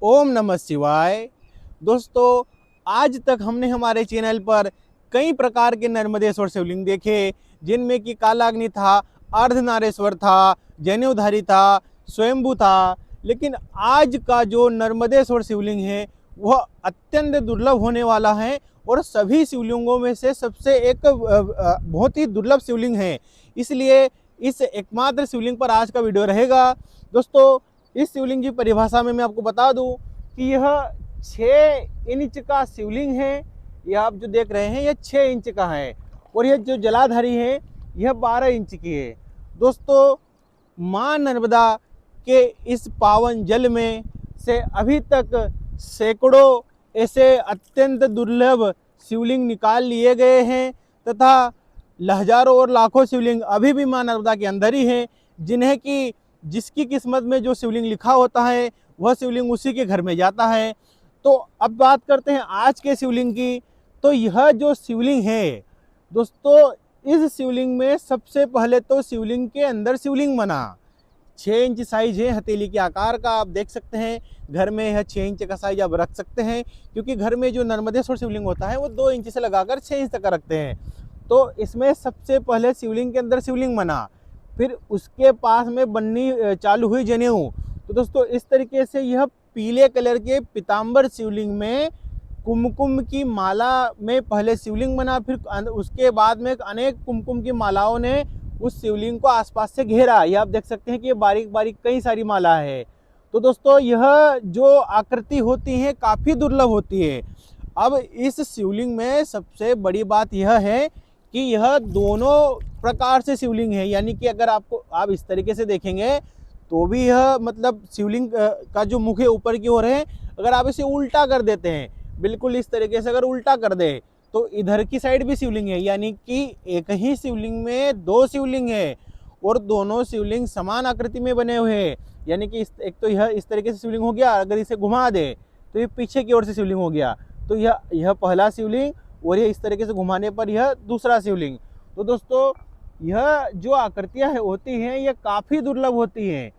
ओम नमः शिवाय। दोस्तों, आज तक हमने हमारे चैनल पर कई प्रकार के नर्मदेश्वर शिवलिंग देखे, जिनमें कि कालाग्नि था, अर्धनारेश्वर था, जनेऊधारी था, स्वयंभू था। लेकिन आज का जो नर्मदेश्वर शिवलिंग है वह अत्यंत दुर्लभ होने वाला है और सभी शिवलिंगों में से सबसे एक बहुत ही दुर्लभ शिवलिंग है। इसलिए इस एकमात्र शिवलिंग पर आज का वीडियो रहेगा। दोस्तों, इस शिवलिंग की परिभाषा में मैं आपको बता दूं कि यह 6 इंच का शिवलिंग है। यह आप जो देख रहे हैं यह 6 इंच का है और यह जो जलाधारी है यह 12 इंच की है। दोस्तों, माँ नर्मदा के इस पावन जल में से अभी तक सैकड़ों ऐसे अत्यंत दुर्लभ शिवलिंग निकाल लिए गए हैं तथा हजारों और लाखों शिवलिंग अभी भी माँ नर्मदा के अंदर ही हैं, जिन्हें कि जिसकी किस्मत में जो शिवलिंग लिखा होता है वह शिवलिंग उसी के घर में जाता है। तो अब बात करते हैं आज के शिवलिंग की। तो यह जो शिवलिंग है दोस्तों, इस शिवलिंग में सबसे पहले तो शिवलिंग के अंदर शिवलिंग बना 6 इंच साइज है, हथेली के आकार का। आप देख सकते हैं घर में यह 6 इंच का साइज आप रख सकते हैं, क्योंकि घर में जो नर्मदेश्वर शिवलिंग होता है वो 2 इंच से लगाकर 6 इंच तक का रखते हैं। तो इसमें सबसे पहले शिवलिंग के अंदर शिवलिंग बना, फिर उसके पास में बननी चालू हुई जनेऊ। तो दोस्तों, इस तरीके से यह पीले कलर के पीताम्बर शिवलिंग में कुमकुम की माला में पहले शिवलिंग बना, फिर उसके बाद में अनेक कुमकुम की मालाओं ने उस शिवलिंग को आसपास से घेरा। ये आप देख सकते हैं कि ये बारीक बारीक कई सारी माला है। तो दोस्तों, यह जो आकृति होती है काफ़ी दुर्लभ होती है। अब इस शिवलिंग में सबसे बड़ी बात यह है कि यह दोनों प्रकार से शिवलिंग है, यानी कि अगर आप इस तरीके से देखेंगे तो भी यह मतलब शिवलिंग का जो मुख है ऊपर की ओर है। अगर आप इसे उल्टा कर देते हैं, बिल्कुल इस तरीके से अगर उल्टा कर दे तो इधर की साइड भी शिवलिंग है, यानी कि एक ही शिवलिंग में 2 शिवलिंग है और दोनों शिवलिंग समान आकृति में बने हुए हैं। यानी कि एक तो यह इस तरीके से शिवलिंग हो गया, अगर इसे घुमा दे तो ये पीछे की ओर से शिवलिंग हो गया। तो यह पहला शिवलिंग और ये इस तरीके से घुमाने पर यह दूसरा शिवलिंग। तो दोस्तों, यह जो आकृतियाँ होती हैं यह काफ़ी दुर्लभ होती हैं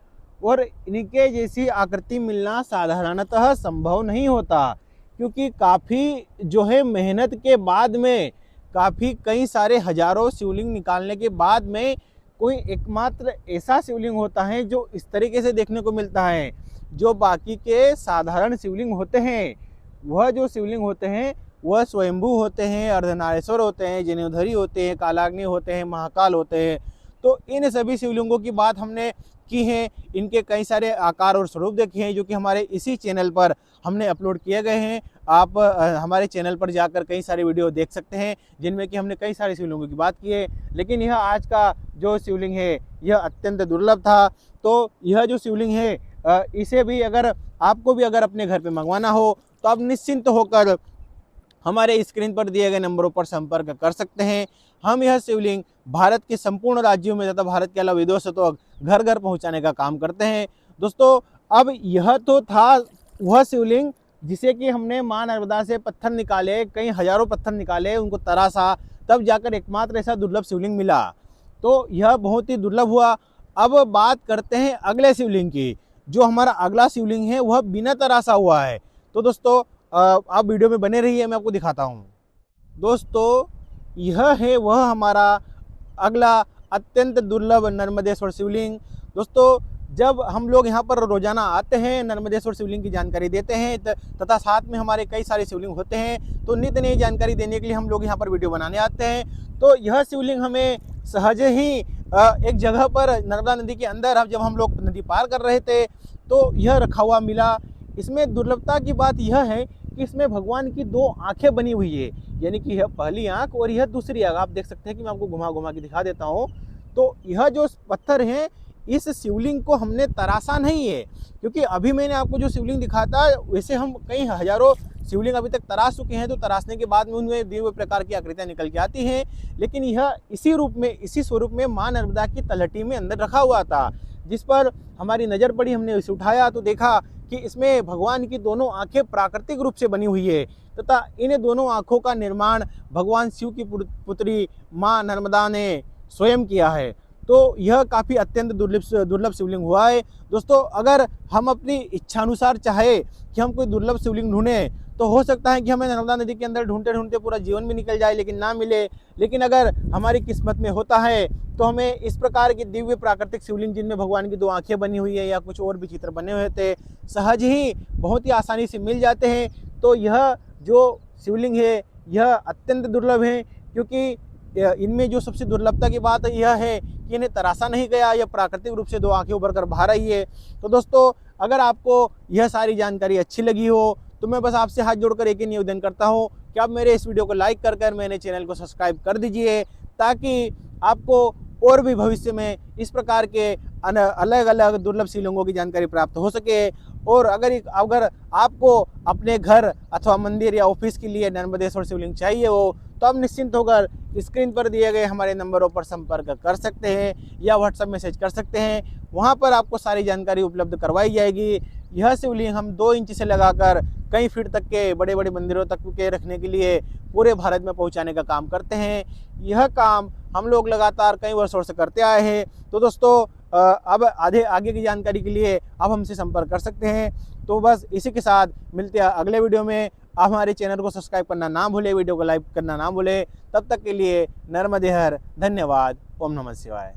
और इनके जैसी आकृति मिलना साधारणतः संभव नहीं होता, क्योंकि काफ़ी जो है मेहनत के बाद में काफ़ी कई सारे हजारों शिवलिंग निकालने के बाद में कोई एकमात्र ऐसा शिवलिंग होता है जो इस तरीके से देखने को मिलता है। जो बाकी के साधारण शिवलिंग होते हैं, वह जो शिवलिंग होते हैं वह स्वयंभू होते हैं, अर्धनारेश्वर होते हैं, जनेऊधरी होते हैं, कालाग्नि होते हैं, महाकाल होते हैं। तो इन सभी शिवलिंगों की बात हमने की है, इनके कई सारे आकार और स्वरूप देखे हैं जो कि हमारे इसी चैनल पर हमने अपलोड किए गए हैं। आप हमारे चैनल पर जाकर कई सारे वीडियो देख सकते हैं जिनमें कि हमने कई सारे शिवलिंगों की बात की है। लेकिन यह आज का जो शिवलिंग है यह अत्यंत दुर्लभ था। तो यह जो शिवलिंग है इसे भी अगर आपको भी अगर अपने घर पर मंगवाना हो तो आप निश्चिंत होकर हमारे स्क्रीन पर दिए गए नंबरों पर संपर्क कर सकते हैं। हम यह शिवलिंग भारत के संपूर्ण राज्यों में तथा भारत के अलावा विदेशों तक घर घर पहुंचाने का काम करते हैं। दोस्तों, अब यह तो था वह शिवलिंग जिसे कि हमने माँ नर्मदा से पत्थर निकाले, कई हजारों पत्थर निकाले, उनको तराशा, तब जाकर एकमात्र ऐसा दुर्लभ शिवलिंग मिला। तो यह बहुत ही दुर्लभ हुआ। अब बात करते हैं अगले शिवलिंग की। जो हमारा अगला शिवलिंग है वह बिना तराशा हुआ है। तो दोस्तों, आप वीडियो में बने रहिए, मैं आपको दिखाता हूँ। दोस्तों, यह है वह हमारा अगला अत्यंत दुर्लभ नर्मदेश्वर शिवलिंग। दोस्तों, जब हम लोग यहाँ पर रोजाना आते हैं, नर्मदेश्वर शिवलिंग की जानकारी देते हैं तथा साथ में हमारे कई सारे शिवलिंग होते हैं, तो नित्य नई जानकारी देने के लिए हम लोग यहाँ पर वीडियो बनाने आते हैं। तो यह शिवलिंग हमें सहज ही एक जगह पर नर्मदा नदी के अंदर जब हम लोग नदी पार कर रहे थे तो यह रखा हुआ मिला। इसमें दुर्लभता की बात यह है कि इसमें भगवान की 2 आंखें बनी हुई है, यानी कि यह पहली आंख और यह दूसरी आंख। आप देख सकते हैं कि मैं आपको घुमा घुमा के दिखा देता हूँ। तो यह जो पत्थर है इस शिवलिंग को हमने तराशा नहीं है, क्योंकि अभी मैंने आपको जो शिवलिंग दिखाया था वैसे हम कई हजारों शिवलिंग अभी तक तराश चुके हैं। तो तराशने के बाद में उनमें दिए हुए प्रकार की आकृतियां निकल के आती हैं, लेकिन यह इसी रूप में, इसी स्वरूप में माँ नर्मदा की तलहटी में अंदर रखा हुआ था। जिस पर हमारी नज़र पड़ी, हमने इसे उठाया तो देखा कि इसमें भगवान की दोनों आंखें प्राकृतिक रूप से बनी हुई है तथा इन दोनों आंखों का निर्माण भगवान शिव की पुत्री माँ नर्मदा ने स्वयं किया है। तो यह काफ़ी अत्यंत दुर्लभ शिवलिंग हुआ है। दोस्तों, अगर हम अपनी इच्छानुसार चाहे कि हम कोई दुर्लभ शिवलिंग ढूंढें, तो हो सकता है कि हमें नर्मदा नदी के अंदर ढूंढते ढूंढते पूरा जीवन भी निकल जाए लेकिन ना मिले। लेकिन अगर हमारी किस्मत में होता है तो हमें इस प्रकार की दिव्य प्राकृतिक शिवलिंग जिनमें भगवान की 2 आंखें बनी हुई है या कुछ और भी चित्र बने हुए थे, सहज ही बहुत ही आसानी से मिल जाते हैं। तो यह जो शिवलिंग है यह अत्यंत दुर्लभ है, क्योंकि इनमें जो सबसे दुर्लभता की बात यह है कि इन्हें तराशा नहीं गया, यह प्राकृतिक रूप से 2 आंखें उभर कर बाहर आई है। तो दोस्तों, अगर आपको यह सारी जानकारी अच्छी लगी हो तो मैं बस आपसे हाथ जोड़कर एक ही निवेदन करता हूँ कि आप मेरे इस वीडियो को लाइक कर मेरे चैनल को सब्सक्राइब कर दीजिए, ताकि आपको और भी भविष्य में इस प्रकार के अलग अलग दुर्लभ शिवलिंगों की जानकारी प्राप्त हो सके। और अगर आपको अपने घर अथवा मंदिर या ऑफिस के लिए नर्मदेश्वर शिवलिंग चाहिए हो तो आप निश्चिंत होकर स्क्रीन पर दिए गए हमारे नंबरों पर संपर्क कर सकते हैं या व्हाट्सएप मैसेज कर सकते हैं। वहां पर आपको सारी जानकारी उपलब्ध करवाई जाएगी। यह शिवलिंग हम 2 इंच से लगाकर कई फीट तक के बड़े बड़े मंदिरों तक के रखने के लिए पूरे भारत में पहुंचाने का काम करते हैं। यह काम हम लोग लगातार कई वर्षों से करते आए हैं। तो दोस्तों, अब आगे की जानकारी के लिए आप हमसे संपर्क कर सकते हैं। तो बस इसी के साथ मिलते हैं अगले वीडियो में। आप हमारे चैनल को सब्सक्राइब करना ना भूलें, वीडियो को लाइक करना ना भूलें। तब तक के लिए नर्मदे हर, धन्यवाद। ओम नमः शिवाय।